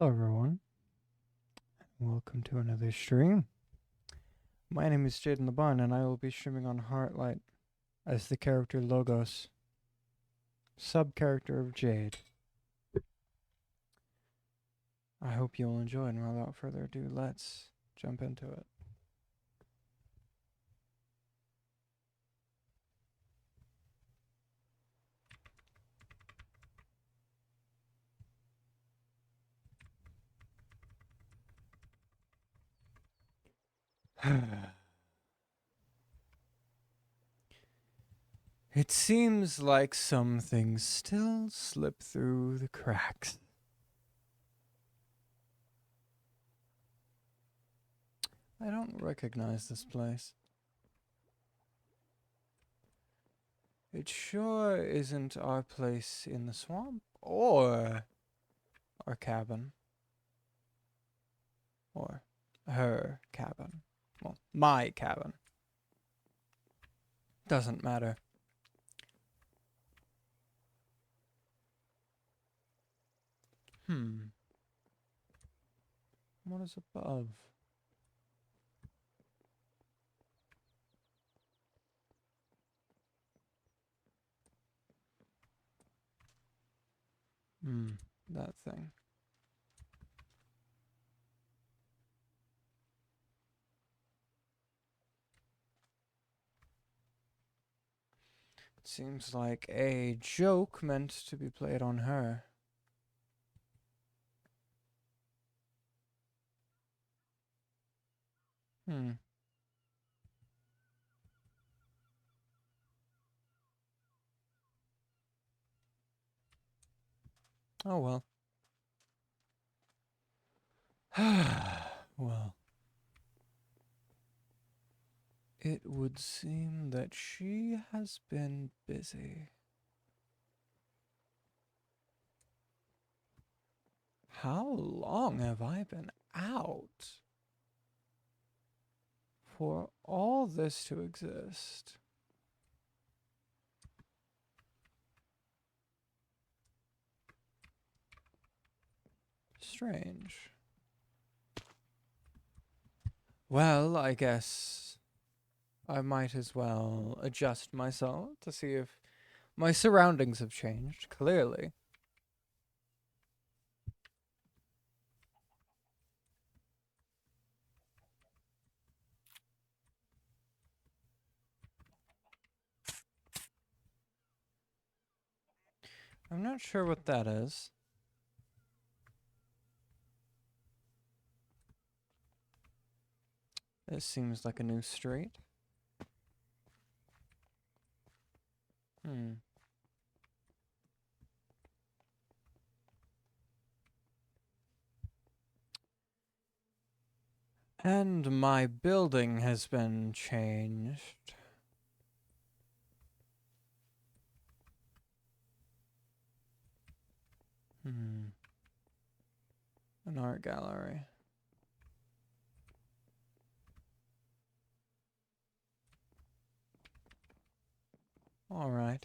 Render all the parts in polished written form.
Hello everyone, welcome to another stream. My name is Jaden the Bun and I will be streaming on Heartlight as the character Logos, sub-character of Jade. I hope you'll enjoy, and without further ado, let's jump into it. It seems like some things still slip through the cracks. I don't recognize this place. It sure isn't our place in the swamp or our cabin. Or her cabin. Well, my cabin. Doesn't matter. What is above? That thing. Seems like a joke meant to be played on her. Oh well. Well. It would seem that she has been busy. How long have I been out for all this to exist? Strange. Well, I guess I might as well adjust myself to see if my surroundings have changed, clearly. I'm not sure what that is. This seems like a new street. And my building has been changed. An art gallery. All right.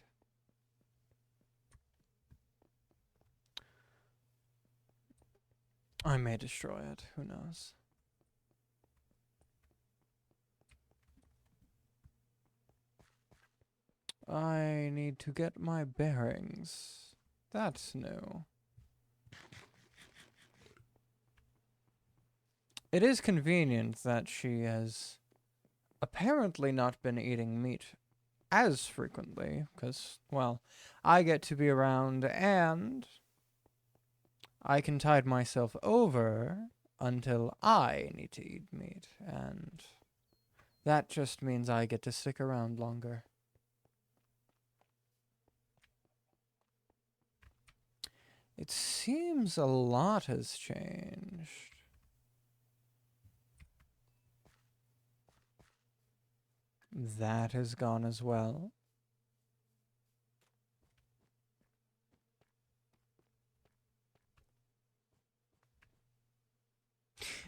I may destroy it. Who knows? I need to get my bearings. That's new. It is convenient that she has apparently not been eating meat as frequently, because, well, I get to be around and I can tide myself over until I need to eat meat, and that just means I get to stick around longer. It seems a lot has changed. That has gone as well.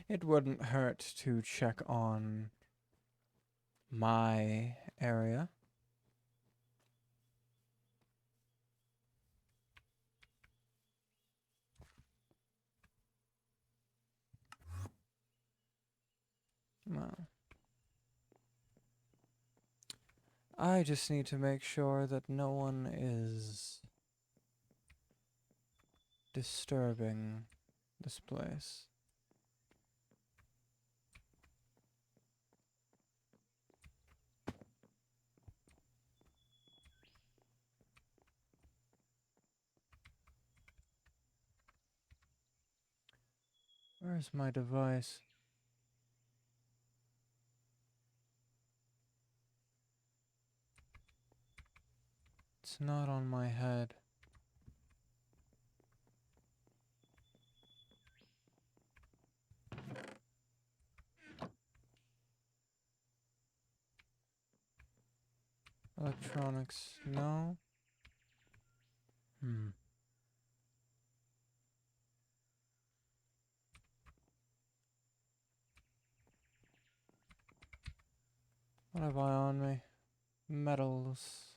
It wouldn't hurt to check on my area. I just need to make sure that no one is disturbing this place. Where's my device? It's not on my head. Electronics, no? What have I on me? Metals.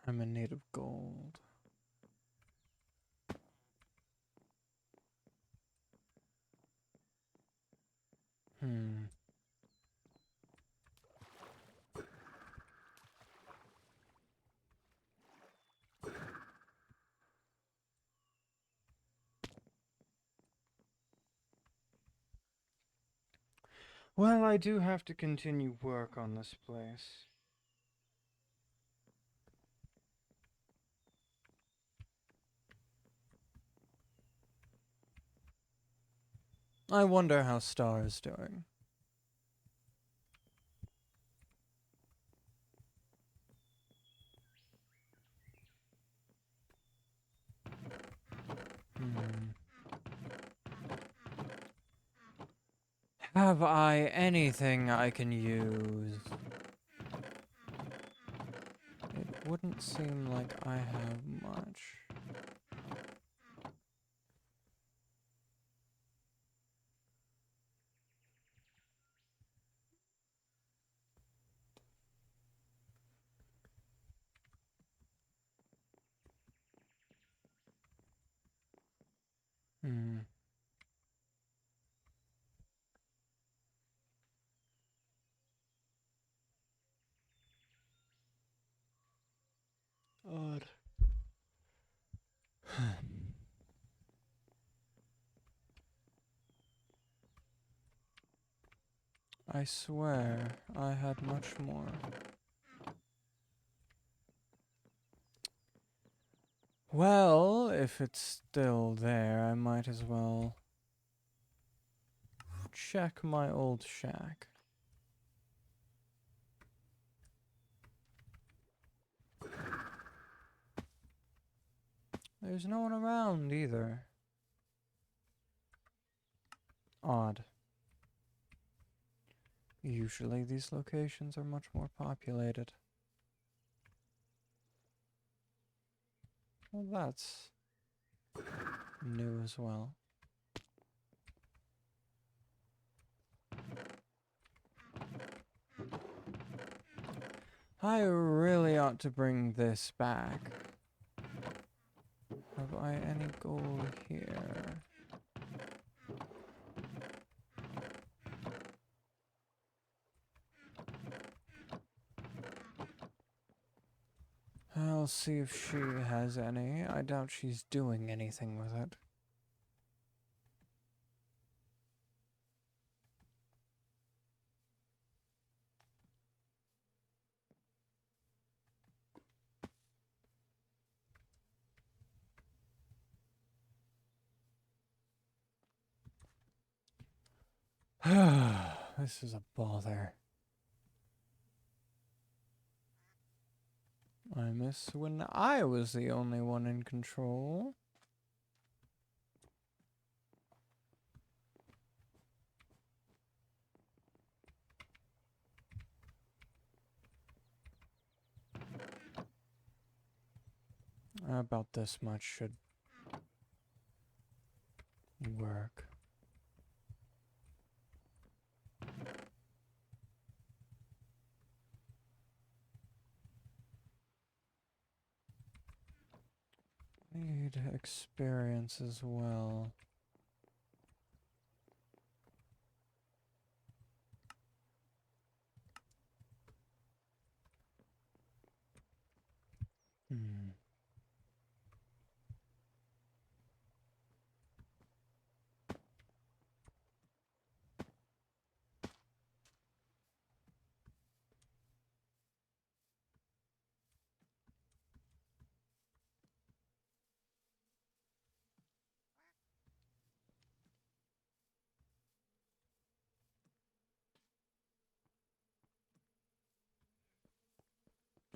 I'm in need of gold. Well, I do have to continue work on this place. I wonder how Star is doing. Have I anything I can use? It wouldn't seem like I have much. Odd. I swear I had much more. Well, if it's still there, I might as well check my old shack. There's no one around either. Odd. Usually these locations are much more populated. Well, that's new as well. I really ought to bring this back. Have I any gold here? I'll see if she has any. I doubt she's doing anything with it. This is a bother. I miss when I was the only one in control. About this much should work. Need experience as well. Hmm.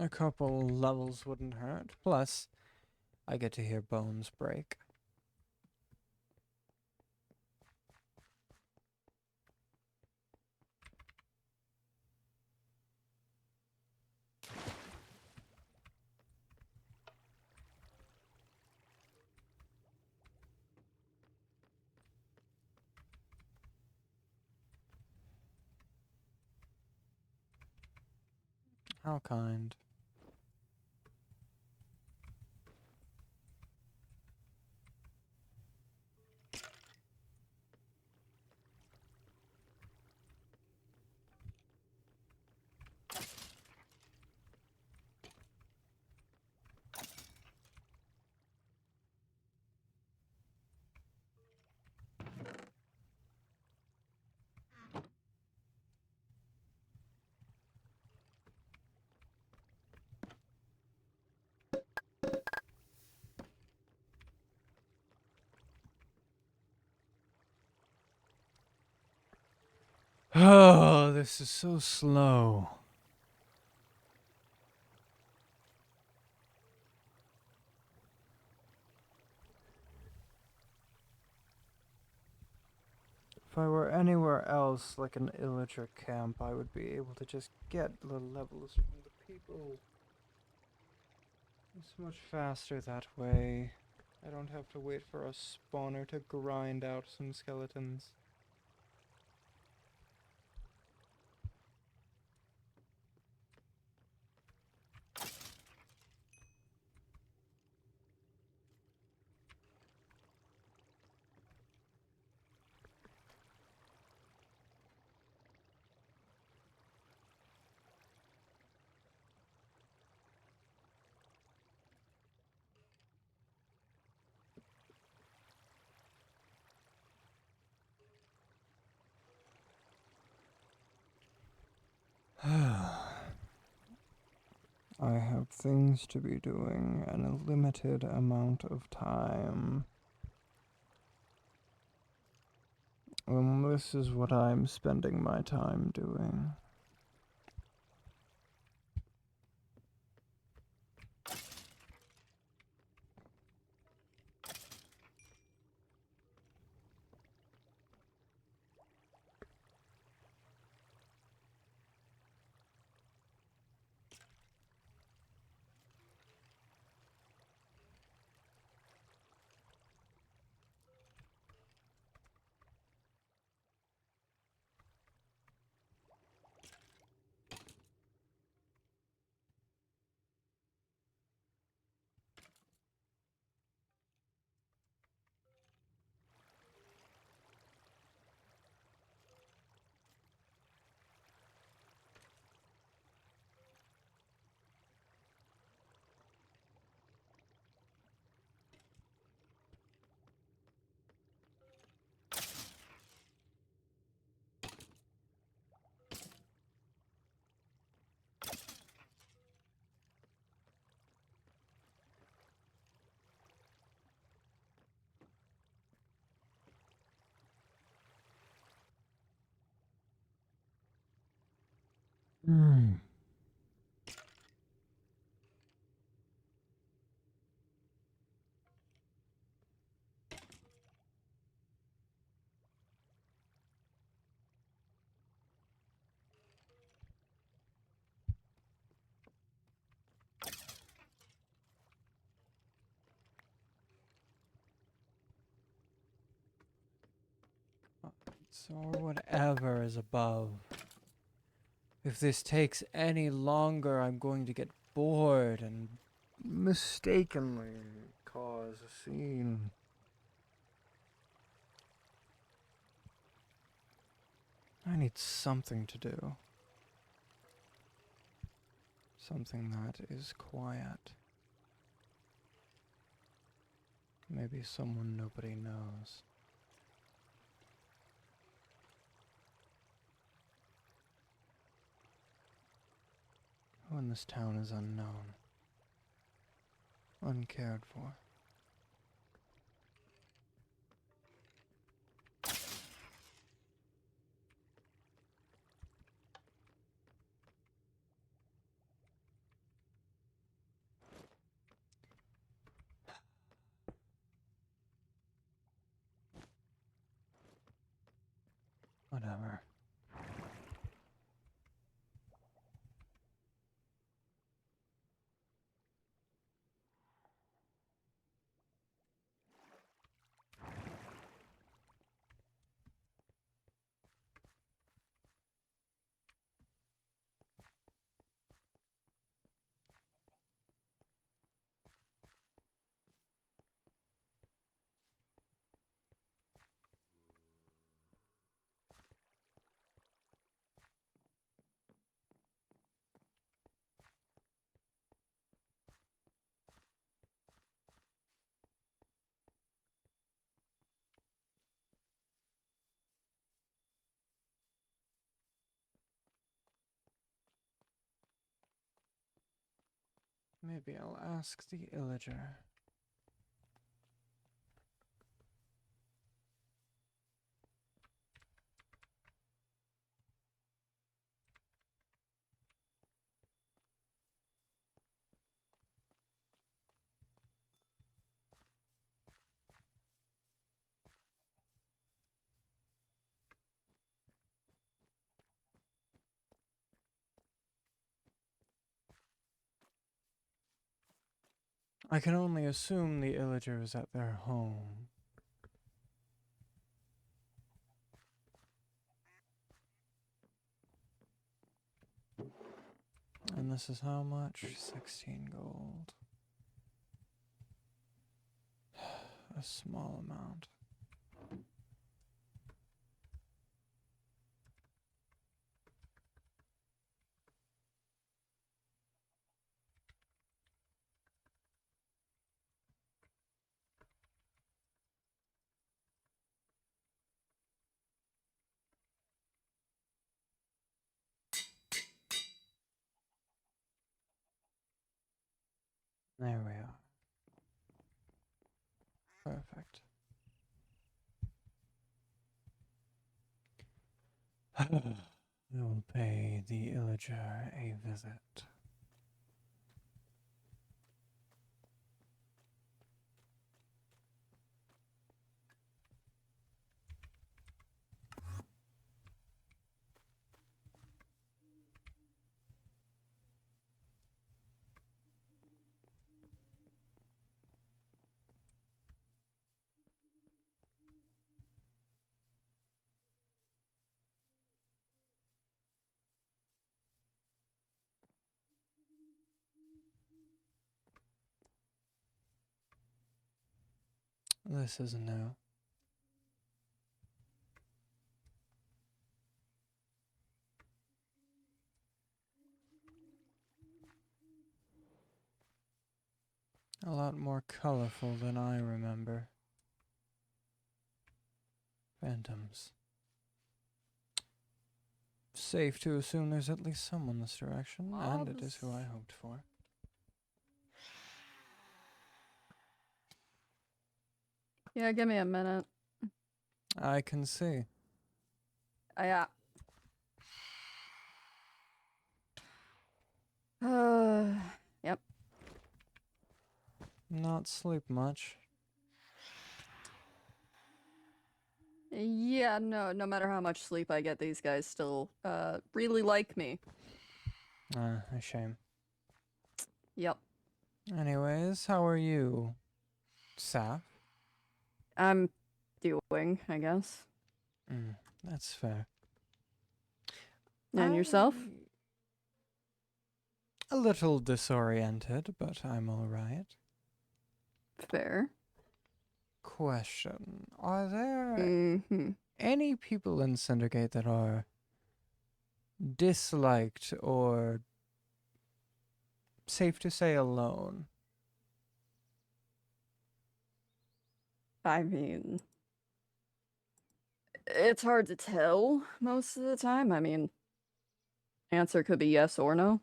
A couple levels wouldn't hurt. Plus, I get to hear bones break. How kind. Oh, this is so slow. If I were anywhere else, like an illager camp, I would be able to just get the levels from the people. It's much faster that way. I don't have to wait for a spawner to grind out some skeletons. I have things to be doing and a limited amount of time. This is what I'm spending my time doing. Hmm. So whatever is above. If this takes any longer, I'm going to get bored and mistakenly cause a scene. I need something to do. Something that is quiet. Maybe someone nobody knows. Who in this town is unknown? Uncared for. Whatever. Maybe I'll ask the Illager. I can only assume the Illager is at their home. And this is how much? 16 gold. A small amount. There we are. Perfect. I will pay the Illager a visit. This is new. A lot more colorful than I remember. Phantoms. Safe to assume there's at least someone this direction, and it is who I hoped for. Yeah, give me a minute. I can see. Yeah. Yep. Not sleep much. Yeah, no matter how much sleep I get, these guys still really like me. A shame. Yep. Anyways, how are you, Saf? I'm doing, I guess. That's fair. And yourself? A little disoriented, but I'm alright. Fair. Question. Are there Mm-hmm. any people in Syndicate that are disliked or, safe to say, alone? I mean, it's hard to tell most of the time. I mean, answer could be yes or no.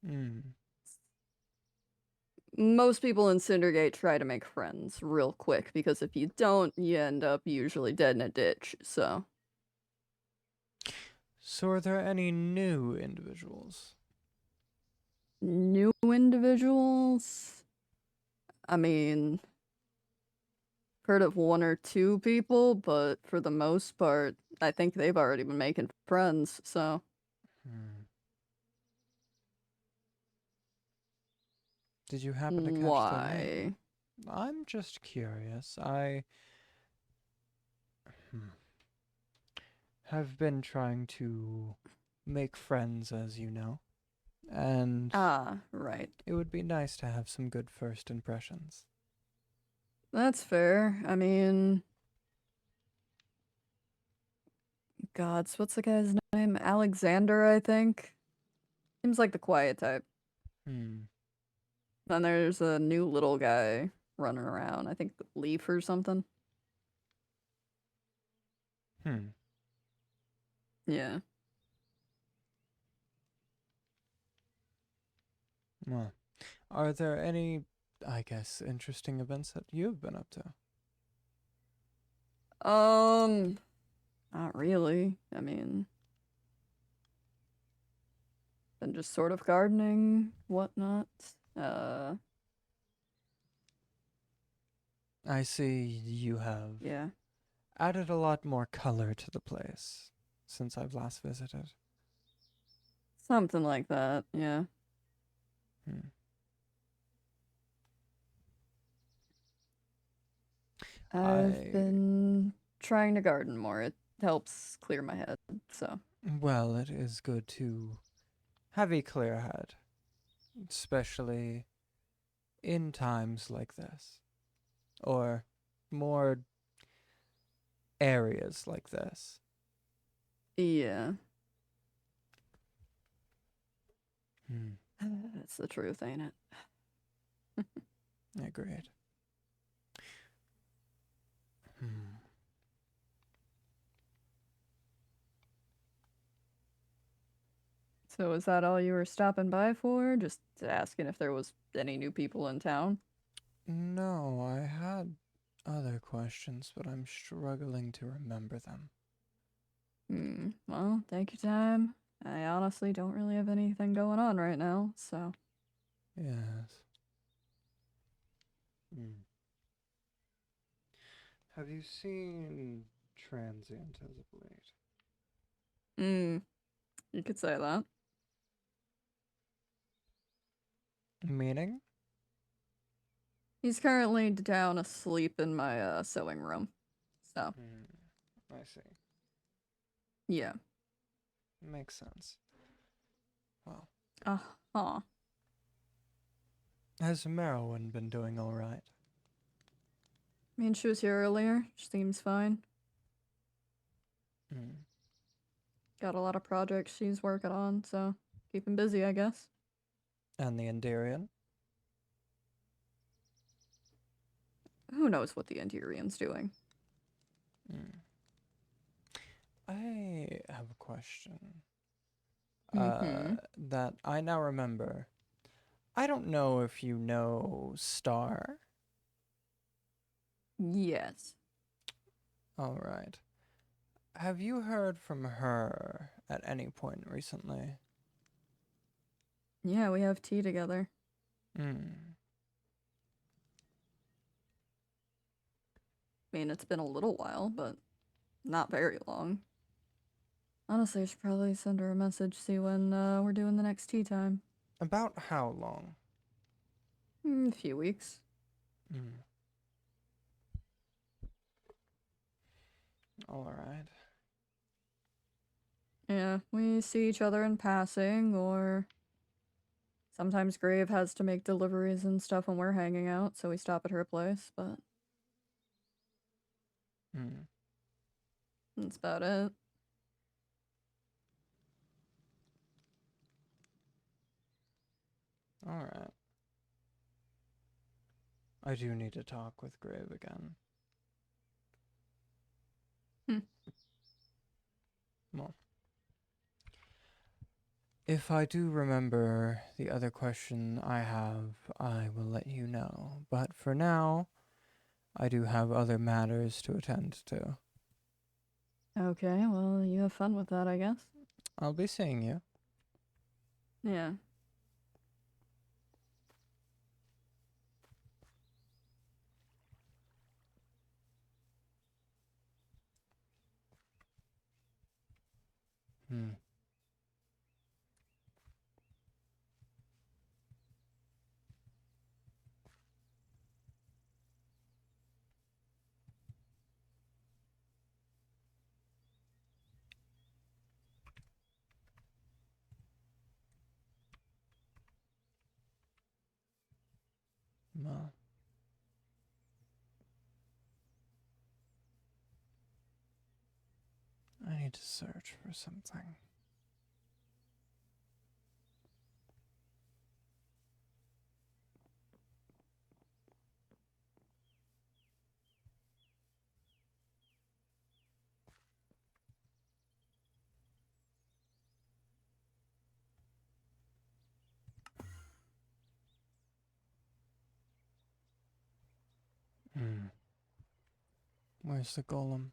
Hmm. Most people in Cindergate try to make friends real quick because if you don't, you end up usually dead in a ditch. So, So are there any new individuals? new individuals? I mean, heard of one or two people, but for the most part, I think they've already been making friends. So, Hmm. Did you happen to catch their name? why? I'm just curious. Hmm, have been trying to make friends, as you know, and Ah, right. it would be nice to have some good first impressions. That's fair. I mean, gods, what's the guy's name? Alexander, I think. Seems like the quiet type. Hmm. Then there's a new little guy running around. I think Leaf or something. Hmm. Yeah. Well, are there any, I guess, interesting events that you've been up to? Um, not really. I mean, been just sort of gardening, whatnot. Uh, I see you have yeah. added a lot more color to the place since I've last visited. Something like that, yeah. Hmm. I've I, been trying to garden more. It helps clear my head, so. well, it is good to have a clear head, especially in times like this, or more areas like this. Yeah. Hmm. That's the truth, ain't it? Agreed. Hmm. So is that all you were stopping by for? Just asking if there was any new people in town? No, I had other questions, but I'm struggling to remember them. Well, take your time. I honestly don't really have anything going on right now, so. Yes. Hmm. Have you seen Transient as of late? Hmm, you could say that. Meaning? He's currently down asleep in my sewing room. So, Hmm. I see. yeah. Makes sense. Well, Uh-huh. has Merowyn been doing all right? I mean, she was here earlier. She seems fine. Hmm. Got a lot of projects she's working on, so keeping busy, I guess. And the Enderian? Who knows what the Endurian's doing? Hmm. I have a question. Mm-hmm. That I now remember. I don't know if you know Star. Yes. All right. Have you heard from her at any point recently? Yeah, we have tea together. Hmm. I mean, it's been a little while, but not very long. Honestly, I should probably send her a message, see when we're doing the next tea time. About how long? A few weeks. Hmm. All right. Yeah, we see each other in passing, or Sometimes Grave has to make deliveries and stuff when we're hanging out, so we stop at her place, but Hmm. that's about it. Alright. I do need to talk with Grave again. Hmm. Well, if I do remember the other question I have, I will let you know. But for now, I do have other matters to attend to. Okay, well, you have fun with that, I guess. I'll be seeing you. Yeah. Hmm. Well, I need to search for something. Hmm. Where's the golem?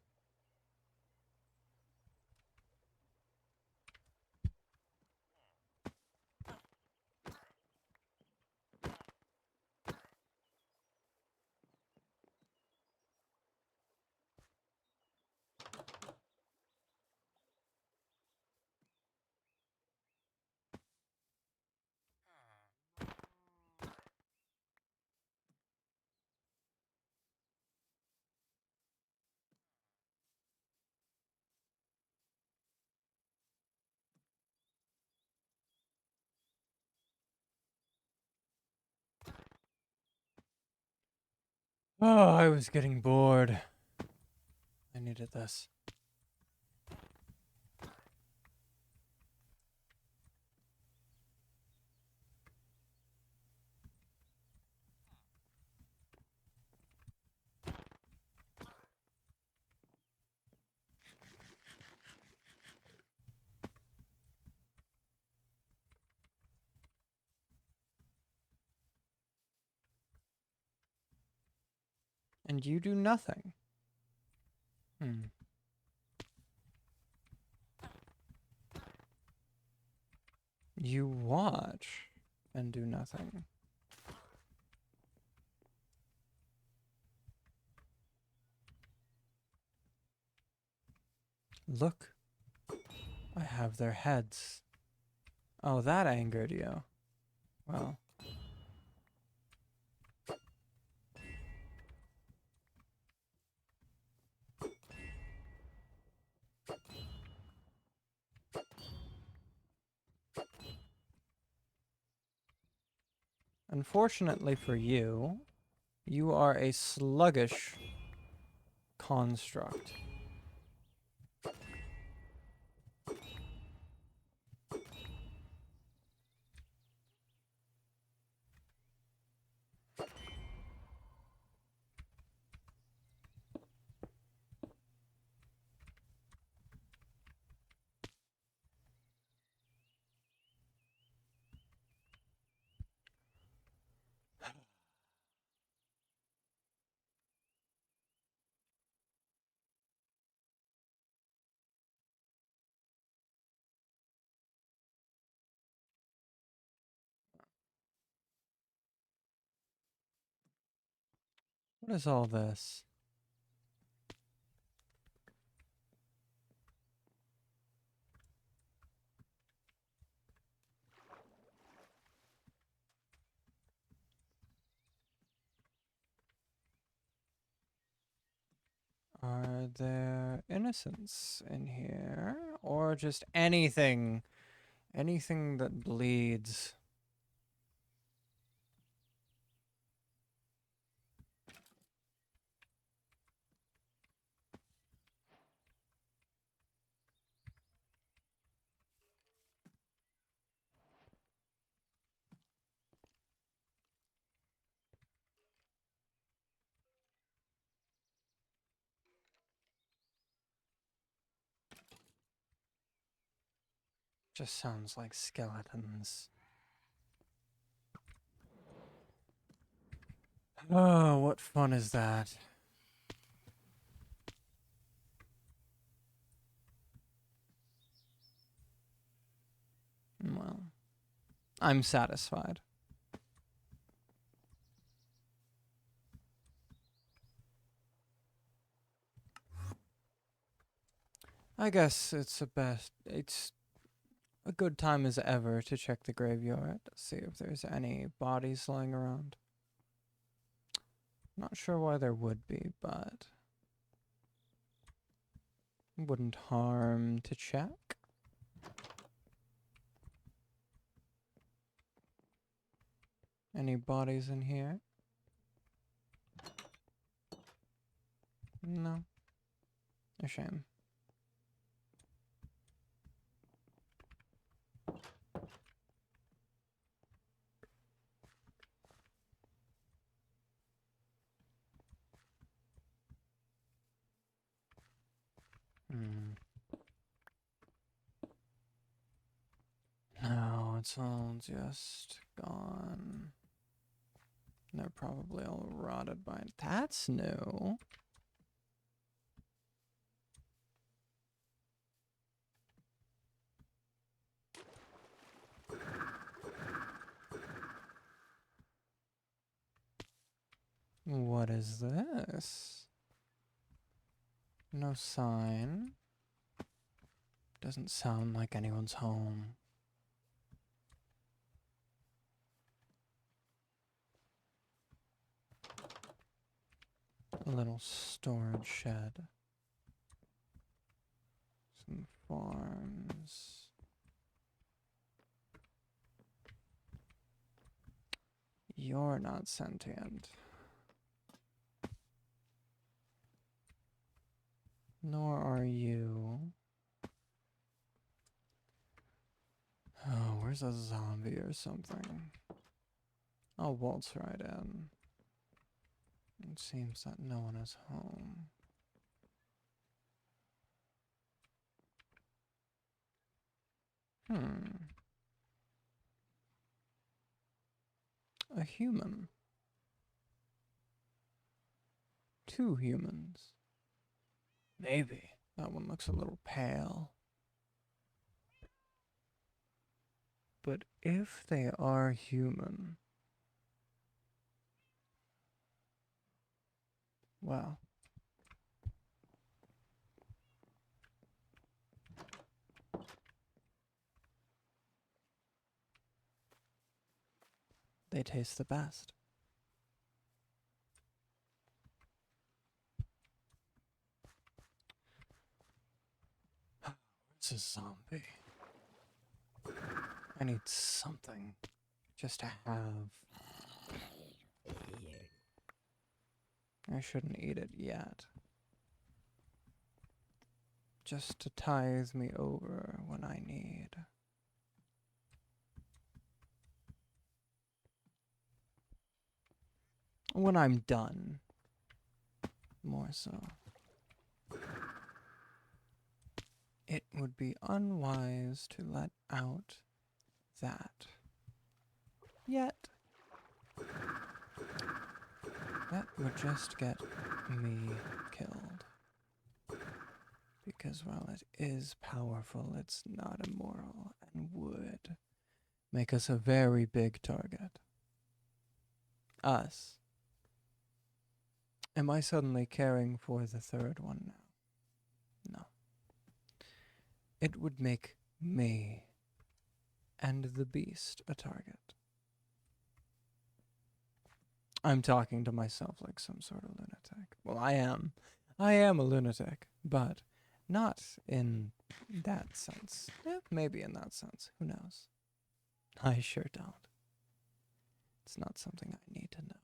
Oh, I was getting bored. I needed this. And you do nothing. Hmm. You watch and do nothing. Look, I have their heads. Oh, that angered you. Well, unfortunately for you, you are a sluggish construct. What is all this? Are there innocents in here? Or just anything? Anything that bleeds? Just sounds like skeletons. Oh, what fun is that? Well, I'm satisfied. I guess it's a good time as ever to check the graveyard, see if there's any bodies lying around. Not sure why there would be, but wouldn't harm to check. Any bodies in here? No. A shame. Hmm. No, it's all just gone. They're probably all rotted by it. That's new. What is this? No sign. Doesn't sound like anyone's home. A little storage shed. Some farms. You're not sentient. Nor are you. Oh, where's a zombie or something? I'll waltz right in. It seems that no one is home. A human. 2 humans. Maybe. That one looks a little pale. But if they are human, well, they taste the best. It's a zombie. I need something just to have. I shouldn't eat it yet. Just to tithe me over when I need. When I'm done. More so. It would be unwise to let out that. Yet. That would just get me killed. Because while it is powerful, it's not immoral and would make us a very big target. Us. Am I suddenly caring for the third one now? No. It would make me and the beast a target. I'm talking to myself like some sort of lunatic. Well, I am. I am a lunatic, but not in that sense. Maybe in that sense. Who knows? I sure don't. It's not something I need to know.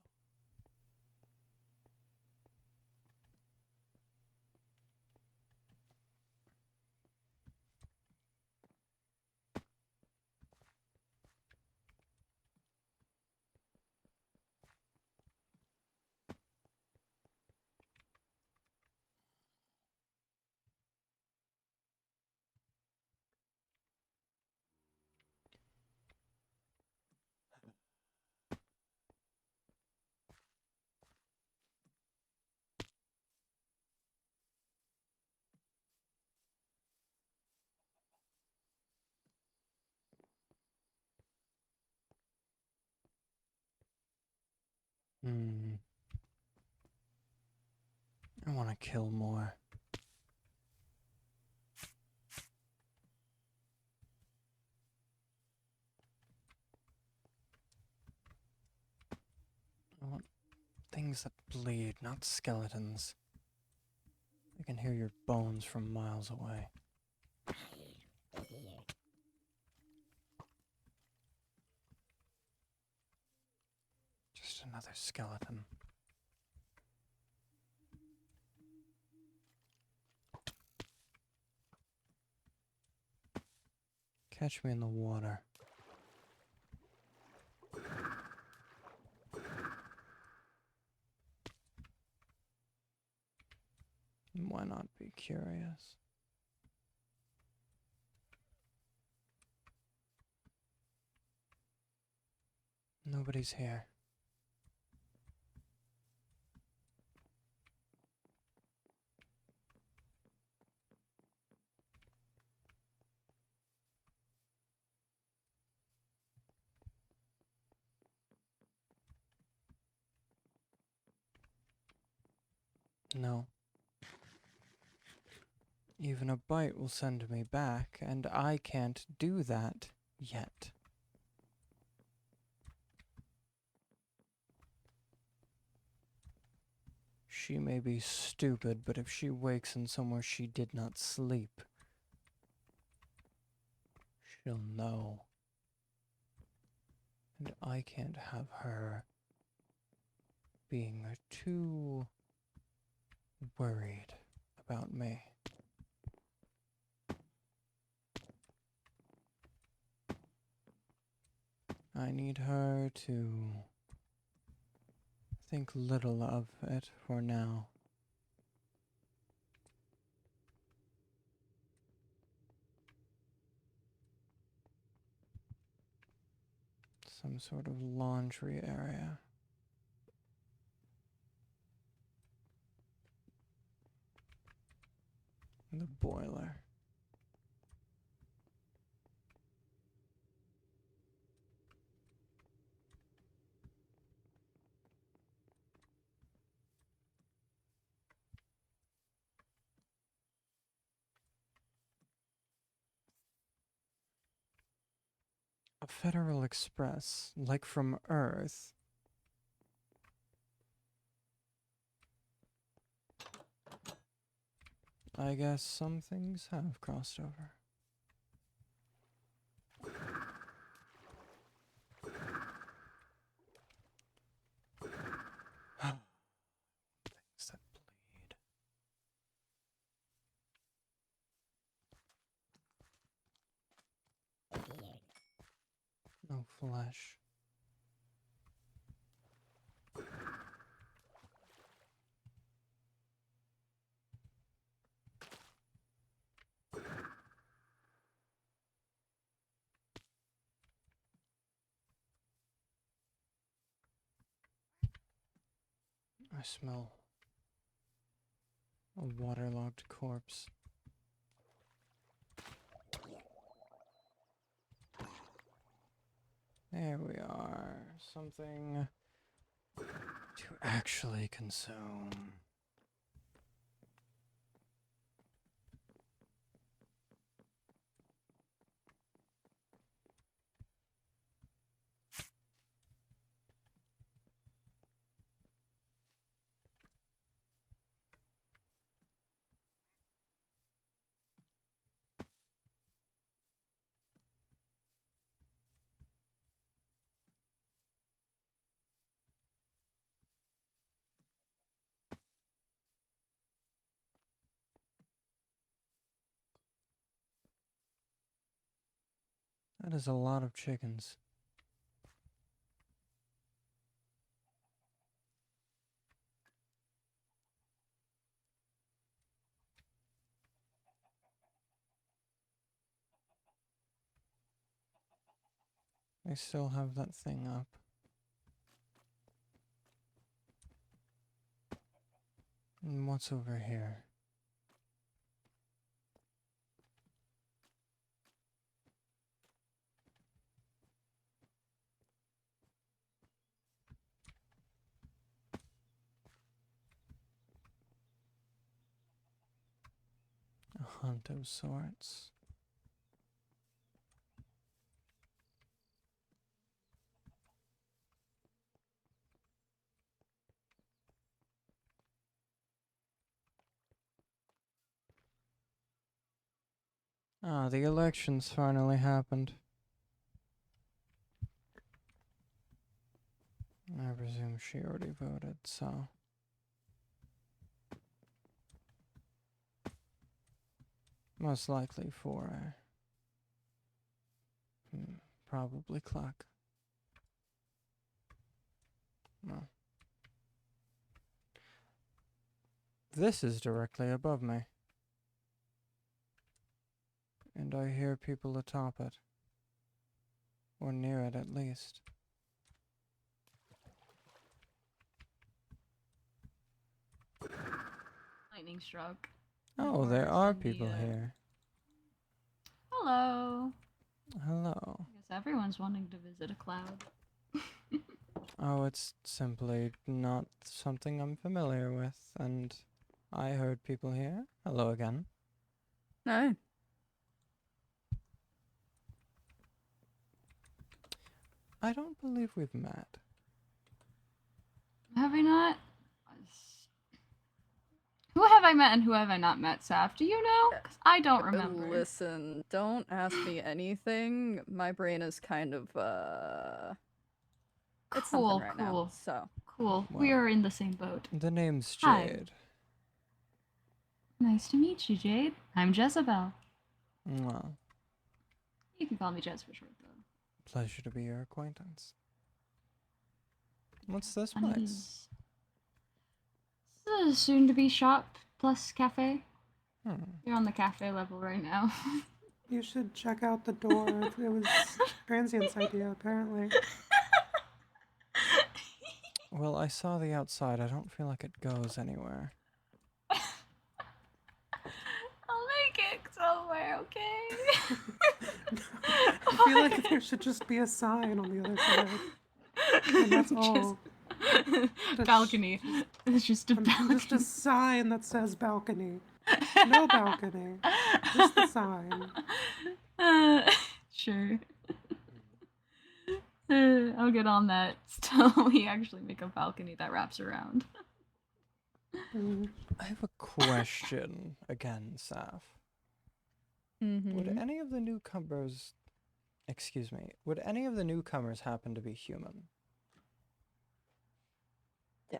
Hmm. I want to kill more. I want things that bleed, not skeletons. I can hear your bones from miles away. Just another skeleton. Catch me in the water. Why not be curious? Nobody's here. No. Even a bite will send me back, and I can't do that yet. She may be stupid, but if she wakes in somewhere she did not sleep, she'll know. And I can't have her being too worried about me. I need her to think little of it for now. Some sort of laundry area. The boiler. A Federal Express, like from Earth. I guess some things have crossed over. Things that bleed. No flesh. I smell a waterlogged corpse. There we are. Something to actually consume. That is a lot of chickens. I still have that thing up. And what's over here? hunt of sorts. Ah, the elections finally happened. I presume she already voted, so... Most likely for... probably Cluck. No. This is directly above me. And I hear people atop it. Or near it, at least. Lightning struck. Oh, there are people here. Hello. Hello. I guess everyone's wanting to visit a cloud. Oh, it's simply not something I'm familiar with, and I heard people here. Hello again. No. I don't believe we've met. Have we not? Who have I met and who have I not met, Saf? Do you know? 'Cause I don't remember. Listen, don't ask me anything. My brain is kind of, it's something Cool, right cool. now, so. Cool. We Well, are in the same boat. The name's Hi. Jade. Nice to meet you, Jade. I'm Jezebel. Well, You can call me Jez for short, though. pleasure to be your acquaintance. What's this Funny place? is- This is a soon-to-be shop plus cafe. You're on the cafe level right now. You should check out the door. It was Transient's idea, apparently. Well, I saw the outside. I don't feel like it goes anywhere. I'll make it somewhere, okay? I feel like there should just be a sign on the other side. And that's all. Balcony. It's just a balcony. Just a sign that says balcony. No balcony. Just the sign. Sure. I'll get on that till we actually make a balcony that wraps around. I have a question again, Saf. Would any of the newcomers... Excuse me. Would any of the newcomers happen to be human?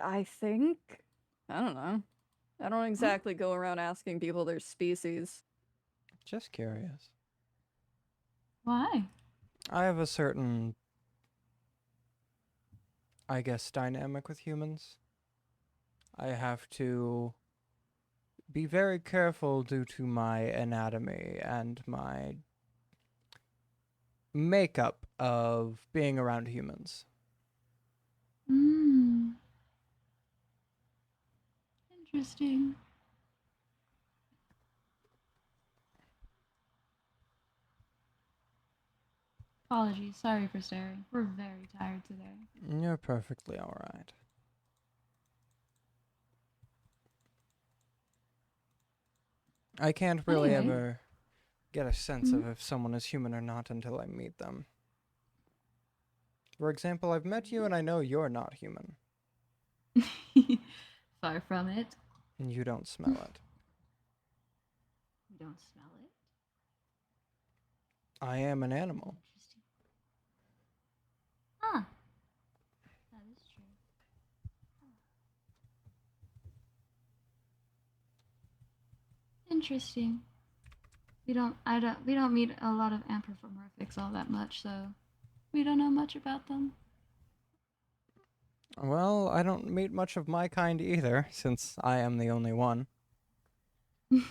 I think. I don't know. I don't exactly go around asking people their species. Just curious. Why? I have a certain... I guess dynamic with humans. I have to be very careful due to my anatomy and my makeup of being around humans. Interesting. Apologies, sorry for staring. We're very tired today. You're perfectly alright. I can't really Anyway. ever get a sense of if someone is human or not until I meet them. For example, I've met you and I know you're not human. Far from it. And you don't smell it. You don't smell it? I am an animal. Interesting. Ah. That is true. Interesting. We don't meet a lot of anthropomorphics all that much, so we don't know much about them. Well, I don't meet much of my kind either, since I am the only one. That's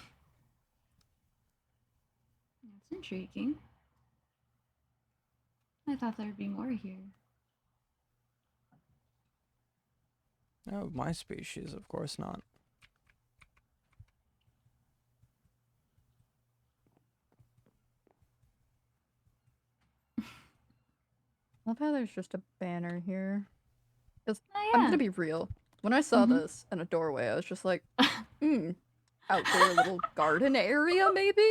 intriguing. I thought there'd be more here. Oh, my species, of course not. Love how there's just a banner here. Oh, I'm yeah. gonna be real. When I saw this in a doorway, I was just like, outdoor little garden area, maybe?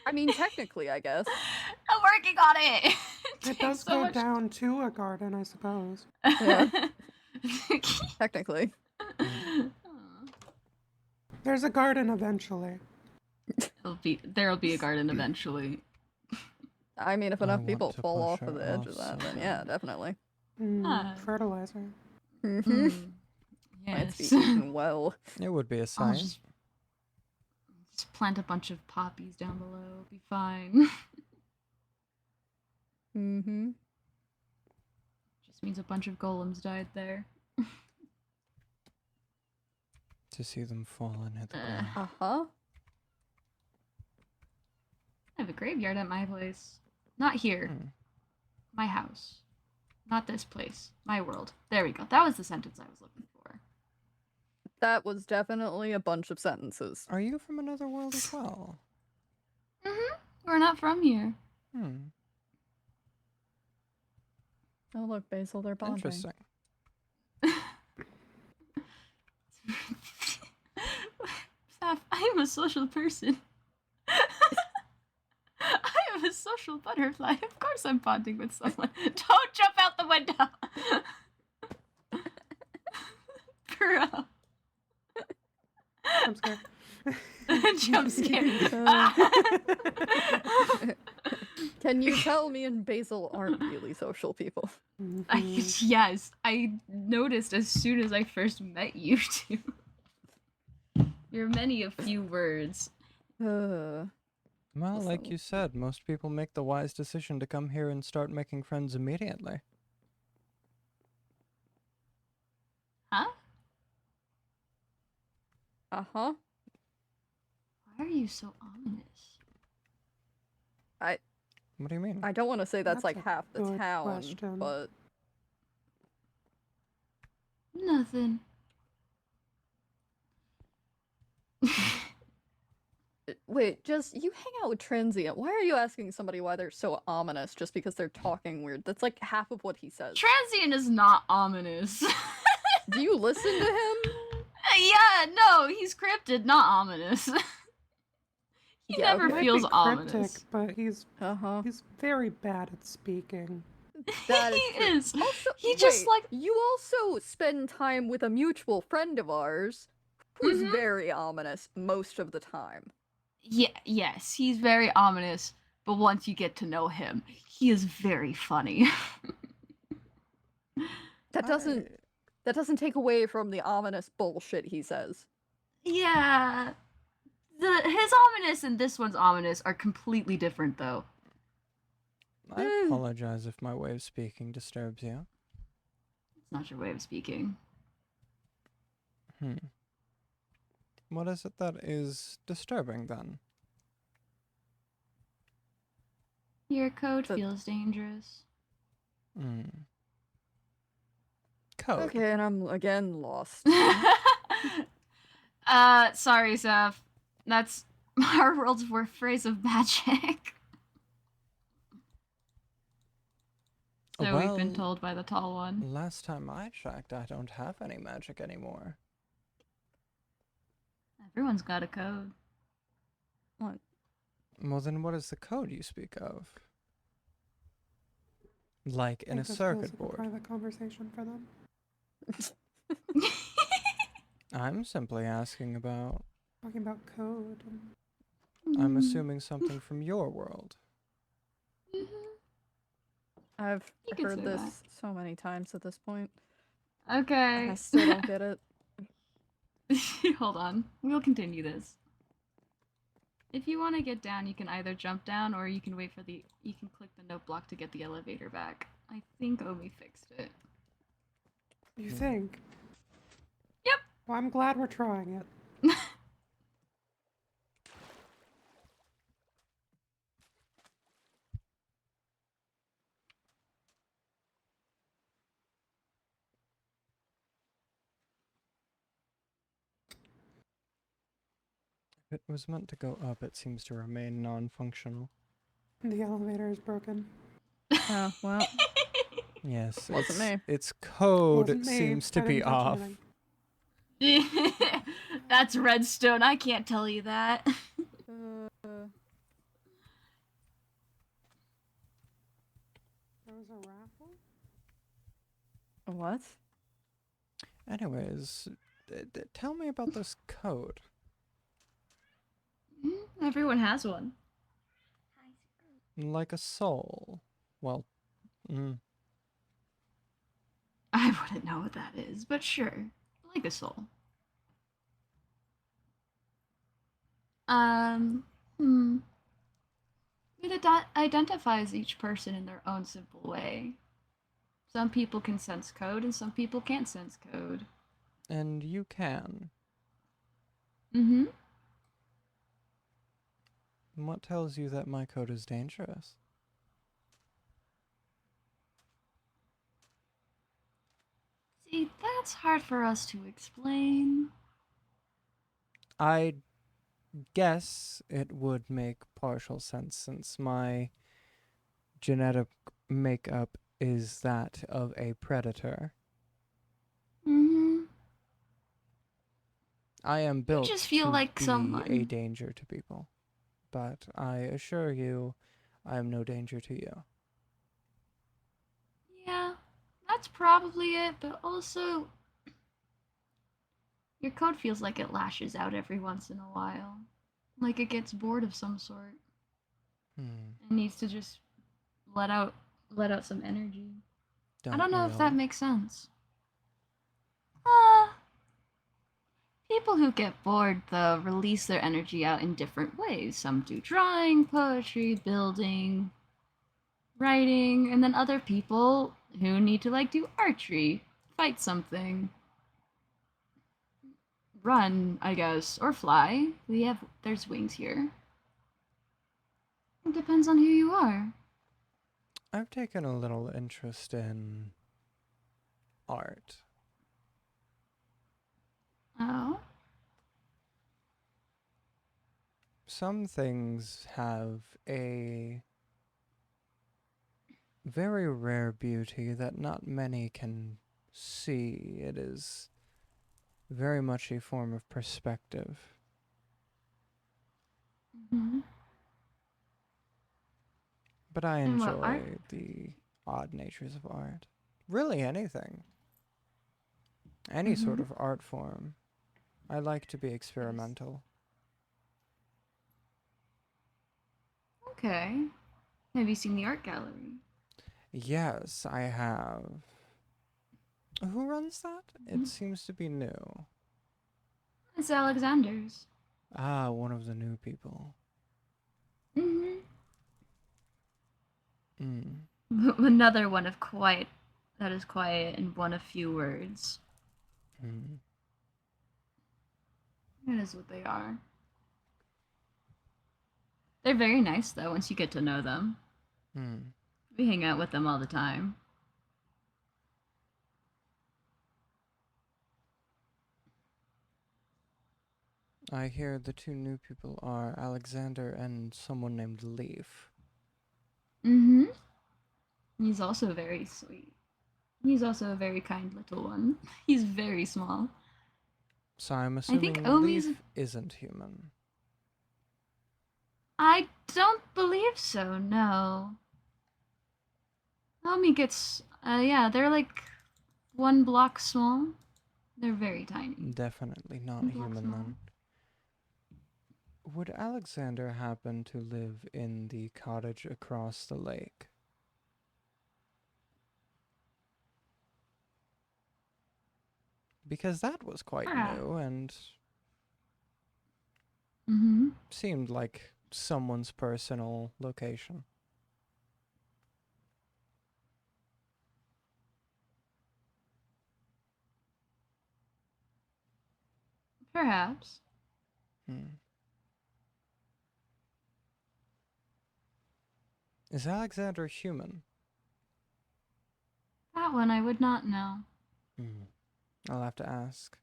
I mean, technically, I guess. I'm working on it. It does go down to a garden, I suppose. Yeah. Technically. There's a garden eventually. There'll be a garden eventually. I mean, if I enough want people to fall push off of it the edge off of that, so then yeah, bad. definitely. Fertilizer. Mm-hmm. Plants Yes. be eaten well. It would be a I'll sign. just plant a bunch of poppies down below. It'll be fine. Mm-hmm. Just means a bunch of golems died there. To see them fall and hit the ground. Uh-huh. I have a graveyard at my place. Not here. Hmm. My house. Not this place. My world. There we go. That was the sentence I was looking for. That was definitely a bunch of sentences. Are you from another world as well? Mm-hmm. We're not from here. Hmm. Oh, look, Basil, they're bonding. Interesting. Saf, I am a social person. I am a social butterfly. Of course I'm bonding with someone. Don't jump out the window! Bro. I'm scared. Jump scare. Can you tell me and Basil aren't really social people? Yes, I noticed as soon as I first met you two. You're many of few words. Well, like Listen. you said, most people make the wise decision to come here and start making friends immediately. Huh? Uh-huh. Why are you so ominous? What do you mean? I don't want to say that's That's like a half the good town, question. but Nothing. wait, just you hang out with transient. Why are you asking somebody why they're so ominous just because they're talking weird? That's like half of what he says. Transient is not ominous. Do you listen to him? Yeah, no, he's cryptid, not ominous. He Yeah, never okay. Might feels be cryptic, ominous. but he's Uh-huh. very bad at speaking. That He is true. is. Also, He just, wait, you also spend time with a mutual friend of ours who's Mhm. very ominous most of the time. Yes, he's very ominous, but once you get to know him, he is very funny. That doesn't take away from the ominous bullshit he says. Yeah. His ominous and this one's ominous are completely different, though. I apologize if my way of speaking disturbs you. It's not your way of speaking. What is it that is disturbing then? Your code The- feels dangerous. Code. Okay, and I'm again lost. Sorry, Seth. That's our world's phrase of magic. So we've been Well, told by the tall one. Last time I checked, I don't have any magic anymore. Everyone's got a code. What? Well, then what is the code you speak of? Like in I a think this feels circuit like a board. private conversation for them. I'm simply asking about. Talking about code. I'm assuming something from your world. I've You can heard say this that. so many times at this point. Okay. I still don't get it. Hold on. We'll continue this. If you want to get down, you can either jump down or you can wait for the. You can click the note block to get the elevator back. I think Omi fixed it. You think? Yep. Well, I'm glad we're trying it. If it was meant to go up, it seems to remain non-functional. The elevator is broken. Oh, well. Yes, Wasn't me. its code Wasn't me. seems to I be didn't touch off. anything. That's redstone. I can't tell you that. There was a raffle? What? Anyways, tell me about this code. Everyone has one. Like a soul. Well, I wouldn't know what that is, but sure. Like a soul. Um, hmm. It identifies each person in their own simple way. Some people can sense code and some people can't sense code. and you can. Mm-hmm. What tells you that my code is dangerous? See, that's hard for us to explain. I guess it would make partial sense since my genetic makeup is that of a predator. Mm-hmm. I am You built just feel to like be a someone. danger to people, but I assure you, I am no danger to you. Yeah, that's probably it, but also your code feels like it lashes out every once in a while. Like it gets bored of some sort. Hmm. It needs to just let out let out some energy. I Don't don't know we if that all? makes sense. Uh, People who get bored though release their energy out in different ways. Some do drawing, poetry, building, writing, and then other people who need to like do archery, fight something, run, I guess, or fly. There's wings here. It depends on who you are. I've taken a little interest in art. Oh? Some things have a very rare beauty that not many can see. It is very much a form of perspective. Mm-hmm. But I And what art? enjoy the odd natures of art. Really, anything. Any sort Mm-hmm. of art form. I like to be experimental. Okay. Have you seen the art gallery? Yes, I have. Who runs that? Mm-hmm. It seems to be new. It's Alexander's. Ah, one of the new people. Mm-hmm. Mm. Another one of quiet that is quiet and one of few words. Mm. That is what they are. They're very nice though once you get to know them. Mm. We hang out with them all the time. I hear the two new people are Alexander and someone named Leaf. Mm-hmm. He's also very sweet. He's also a very kind little one. He's very small. So I'm I think assuming Omi's. Leaf isn't human. I don't believe so, no. Omi gets. Yeah, they're like 1 block small. They're very tiny. Definitely not 1 block human small. then. Would Alexander happen to live in the cottage across the lake? Because that was quite Perhaps. new and Mm-hmm. seemed like someone's personal location. Perhaps. Hmm. Is Alexander human? That one I would not know. Hmm. I'll have to ask.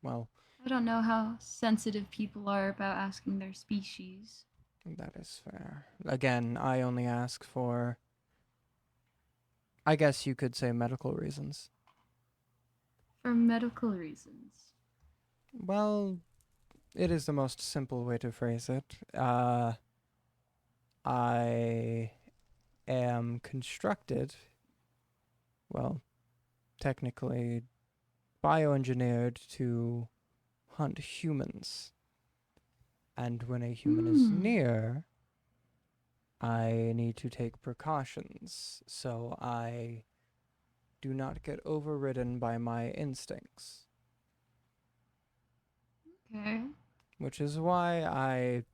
Well, I don't know how sensitive people are about asking their species. that is fair. Again, I only ask for, I guess you could say, medical reasons. For medical reasons. Well, it is the most simple way to phrase it. I am constructed, well, technically bioengineered to hunt humans. And when a human is Hmm. near, I need to take precautions so I do not get overridden by my instincts. Okay. Which is why I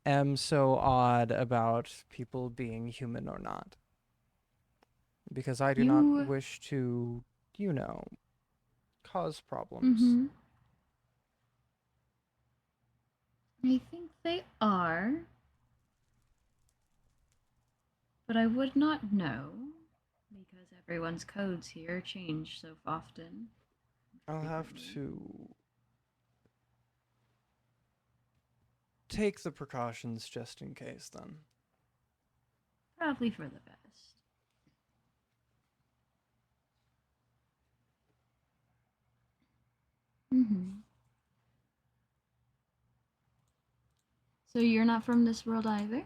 am so odd about people being human or not. Because I do not You. wish to, you know, cause problems. Mm-hmm. I think they are, but I would not know because everyone's codes here change so often. I'll have frequently. to take the precautions just in case then. Probably for the best. Mm-hmm. So you're not from this world either?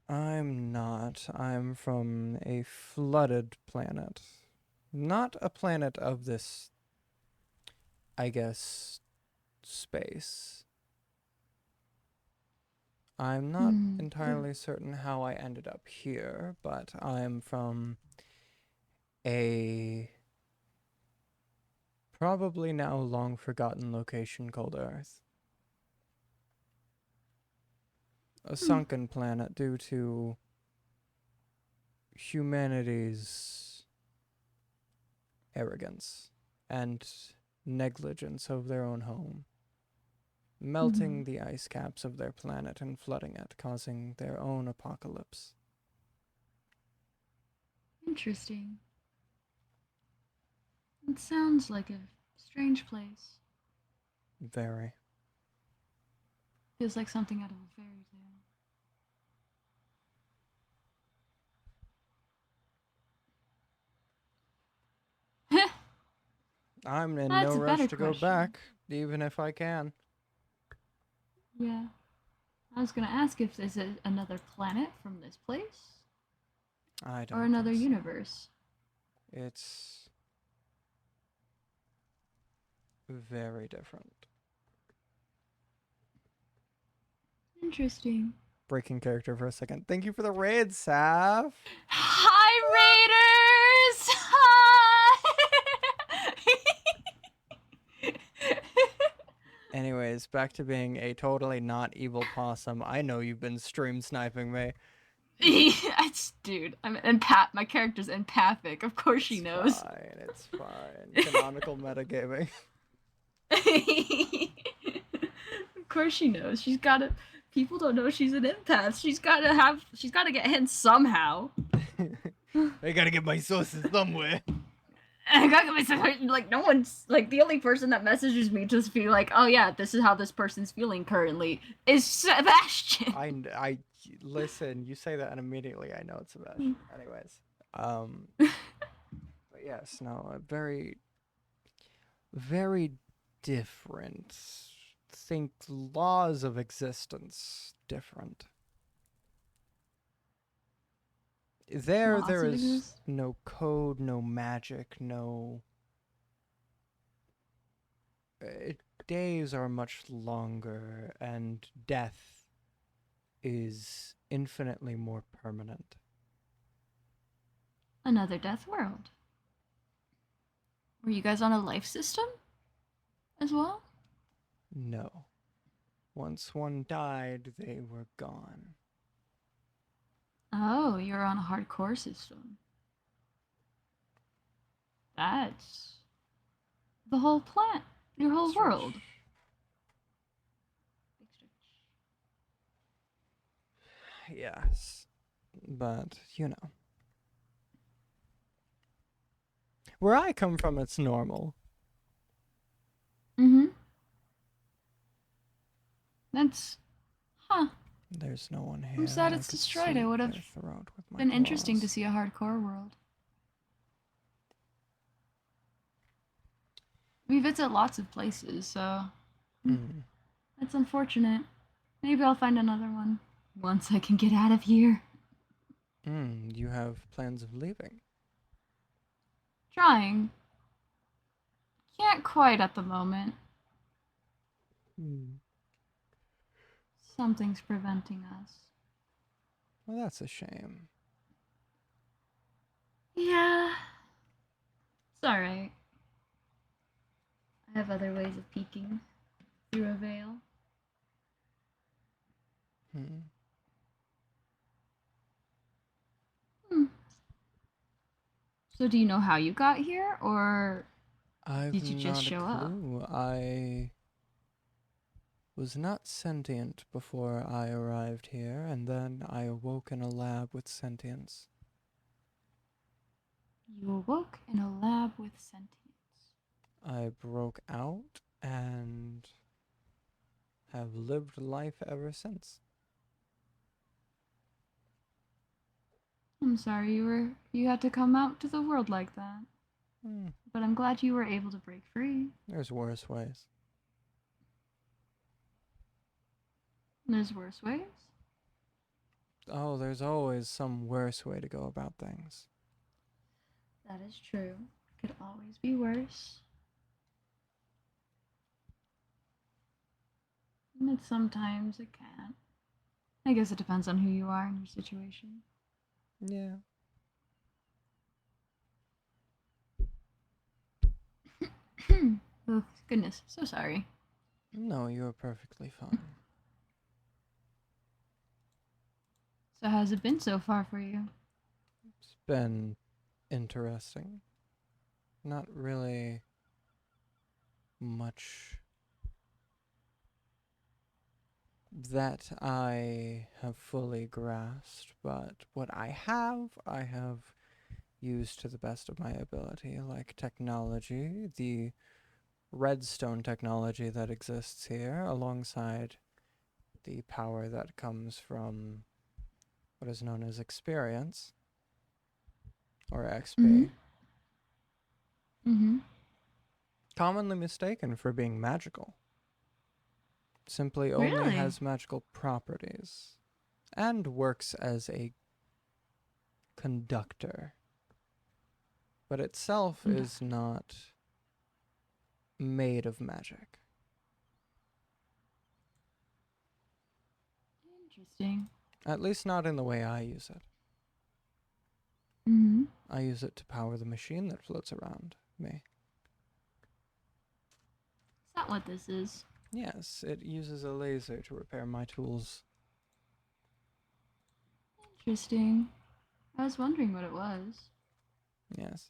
I'm not. I'm from a flooded planet. Not a planet of this, I guess, space. I'm not Hmm. entirely certain how I ended up here, but I'm from a probably now long forgotten location called Earth. A sunken planet due to humanity's arrogance and negligence of their own home, melting the ice caps of their planet and flooding it, causing their own apocalypse. Interesting. It sounds like a strange place. Very. Feels like something out of a fairy tale. I'm in no That's a rush better to go question. back, even if I can. Yeah. I was gonna ask if there's another planet from this place I or don't another think so. universe. It's very different. Interesting. Breaking character for a second. Thank you for the raid, Saf. Hi, Raiders! Hi! Anyways, back to being a totally not evil possum. I know you've been stream sniping me. Dude, I'm empath. My character's empathic. Of course she knows. It's fine. Canonical metagaming. Of course she knows. She's gotta. People don't know she's an empath. She's gotta have. She's gotta get hints somehow. I gotta get my sources somewhere. I gotta get myself like no one's like the only person that messages me just be like, oh yeah, this is how this person's feeling currently is Sebastian. I listen. You say that, and immediately I know it's Sebastian. Anyways, but yes, no, a very, very different. Think laws of existence different. There Laws of is exist- no code, no magic, no. Days are much longer, and death is infinitely more permanent. Another death world. Were you guys on a life system as well? No. Once one died, they were gone. Oh, you're on a hardcore system. That's the whole plant, your whole Stretch. world. Big stretch. Yes. But, you know. Where I come from, it's normal. Mm-hmm. That's, huh. There's no one here. I'm sad I it's could destroyed. I slit would have their throat with my been interesting to claws. see a hardcore world. We visit lots of places, so Hmm. it's unfortunate. Maybe I'll find another one once I can get out of here. You have plans of leaving? Trying. Can't quite at the moment. Hmm. Something's preventing us. Well, that's a shame. Yeah. It's alright. I have other ways of peeking through a veil. Hmm. Hmm. So do you know how you got here, or I've did you just not a show up? clue. I was not sentient before I arrived here, and then I awoke in a lab with sentience. You awoke in a lab with sentience. I broke out and have lived life ever since. I'm sorry you had to come out to the world like that. Hmm. But I'm glad you were able to break free. There's worse ways. There's worse ways. Oh, there's always some worse way to go about things. That is true. Could always be worse. And sometimes it can. I guess it depends on who you are and your situation. Yeah. Oh, goodness. So sorry. No, you're perfectly fine. So, how's it been so far for you? It's been interesting. Not really much that I have fully grasped, but what I have used to the best of my ability, like technology, the redstone technology that exists here, alongside the power that comes from what is known as experience, or Mm XP, hmm. Mm hmm. commonly mistaken for being magical. Simply only Really? has magical properties, and works as a conductor, but itself Mm. is not made of magic. Interesting. At least not in the way I use it. Mm hmm. I use it to power the machine that floats around me. Is that what this is? Yes, it uses a laser to repair my tools. Interesting. I was wondering what it was. Yes.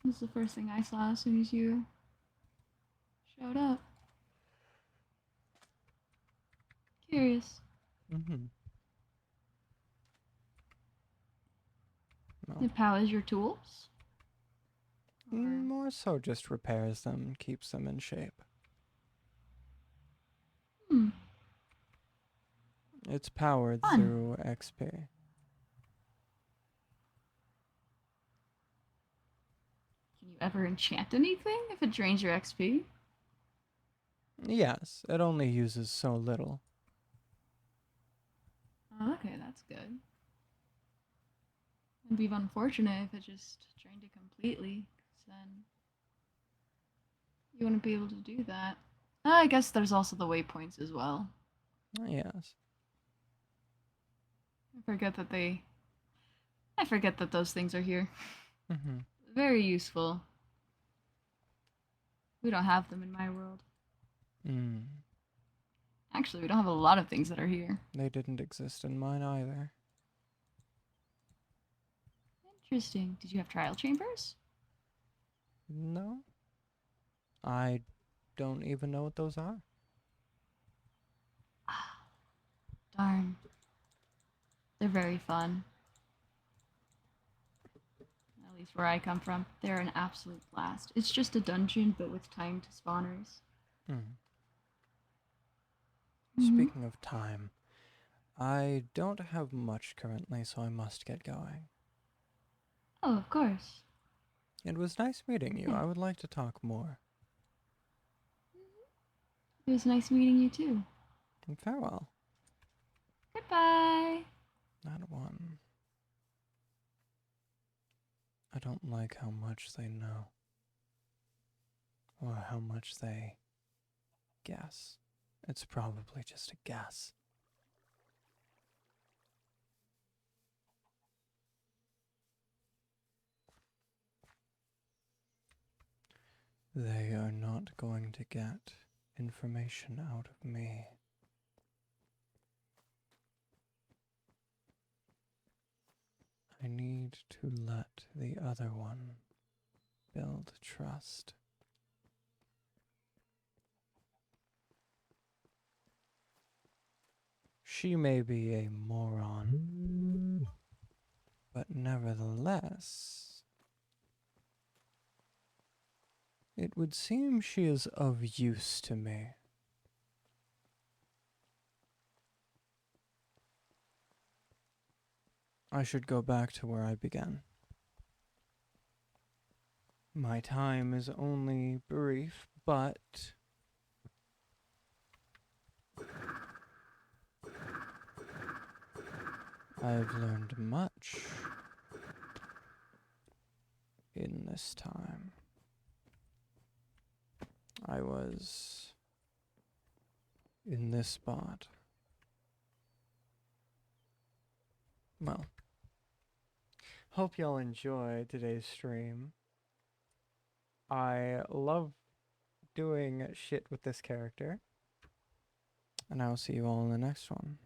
This is the first thing I saw as soon as you showed up. Curious. Mm-hmm. Well, It powers your tools? Or... more so just repairs them and keeps them in shape. Hmm. It's powered Fun. through XP. Can you ever enchant anything if it drains your XP? Yes, it only uses so little. Oh, okay, that's good. It'd be unfortunate if it just drained it completely, 'cause then you wouldn't be able to do that. I guess there's also the waypoints as well. Yes. I forget that they. I forget that those things are here. Mm-hmm. Very useful. We don't have them in my world. Mm. Actually, we don't have a lot of things that are here. They didn't exist in mine either. Interesting. Did you have trial chambers? No. I don't even know what those are. Ah, darn. They're very fun. At least where I come from. They're an absolute blast. It's just a dungeon, but with timed spawners. Mm. Mm-hmm. Speaking of time, I don't have much currently, so I must get going. Oh, of course. It was nice meeting you. I would like to talk more. It was nice meeting you too. And farewell. Goodbye. Not one. I don't like how much they know. Or how much they guess. It's probably just a guess. They are not going to get information out of me. I need to let the other one build trust. She may be a moron, but nevertheless, it would seem she is of use to me. I should go back to where I began. My time is only brief, but I've learned much in this time. I was in this spot. Well, hope y'all enjoy today's stream. I love doing shit with this character. And I will see you all in the next one.